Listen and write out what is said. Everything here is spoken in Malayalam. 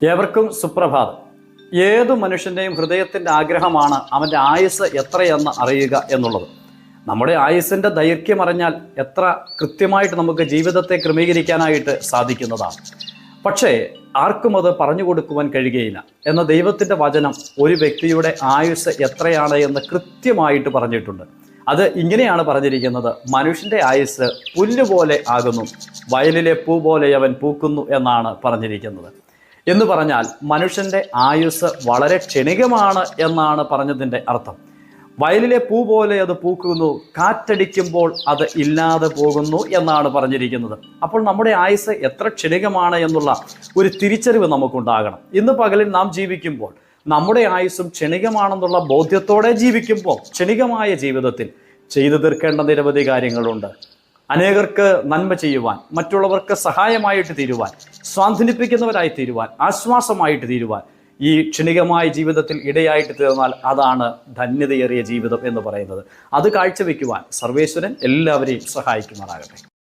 ഏവർക്കും സുപ്രഭാതം. ഏതു മനുഷ്യൻ്റെയും ഹൃദയത്തിൻ്റെ ആഗ്രഹമാണ് അവൻ്റെ ആയുസ് എത്രയെന്ന് അറിയുക എന്നുള്ളത്. നമ്മുടെ ആയുസ്സിൻ്റെ ദൈർഘ്യം അറിഞ്ഞാൽ എത്ര കൃത്യമായിട്ട് നമുക്ക് ജീവിതത്തെ ക്രമീകരിക്കാനായിട്ട് സാധിക്കുന്നതാണ്. പക്ഷേ ആർക്കും അത് പറഞ്ഞു കൊടുക്കുവാൻ കഴിയുകയില്ല. എന്ന ദൈവത്തിൻ്റെ വചനം ഒരു വ്യക്തിയുടെ ആയുസ് എത്രയാണ് എന്ന് കൃത്യമായിട്ട് പറഞ്ഞിട്ടുണ്ട്. അത് ഇങ്ങനെയാണ് പറഞ്ഞിരിക്കുന്നത്: മനുഷ്യൻ്റെ ആയുസ് പുല്ലുപോലെ ആകുന്നു, വയലിലെ പൂ പോലെ അവൻ പൂക്കുന്നു എന്നാണ് പറഞ്ഞിരിക്കുന്നത്. എന്ന് പറഞ്ഞാൽ മനുഷ്യൻ്റെ ആയുസ് വളരെ ക്ഷണികമാണ് എന്നാണ് പറഞ്ഞതിൻ്റെ അർത്ഥം. വയലിലെ പൂ പോലെ അത് പൂക്കുന്നു, കാറ്റടിക്കുമ്പോൾ അത് ഇല്ലാതെ പോകുന്നു എന്നാണ് പറഞ്ഞിരിക്കുന്നത്. അപ്പോൾ നമ്മുടെ ആയുസ് എത്ര ക്ഷണികമാണ് എന്നുള്ള ഒരു തിരിച്ചറിവ് നമുക്കുണ്ടാകണം. ഇന്ന് പകലിൽ നാം ജീവിക്കുമ്പോൾ നമ്മുടെ ആയുസ്സും ക്ഷണികമാണെന്നുള്ള ബോധ്യത്തോടെ ജീവിക്കുമ്പോൾ ക്ഷണികമായ ജീവിതത്തിൽ ചെയ്തു തീർക്കേണ്ട നിരവധി കാര്യങ്ങളുണ്ട്. അനേകർക്ക് നന്മ ചെയ്യുവാൻ, മറ്റുള്ളവർക്ക് സഹായമായിട്ട് തീരുവാൻ, സ്വാന്തനിപ്പിക്കുന്നവരായി തീരുവാൻ, ആശ്വാസമായിട്ട് തീരുവാൻ ഈ ക്ഷണികമായ ജീവിതത്തിൽ ഇടയായിട്ട് തീർന്നാൽ അതാണ് ധന്യതയേറിയ ജീവിതം എന്ന് പറയുന്നത്. അത് കാഴ്ചവെക്കുവാൻ സർവേശ്വരൻ എല്ലാവരെയും സഹായിക്കുമാറാകട്ടെ.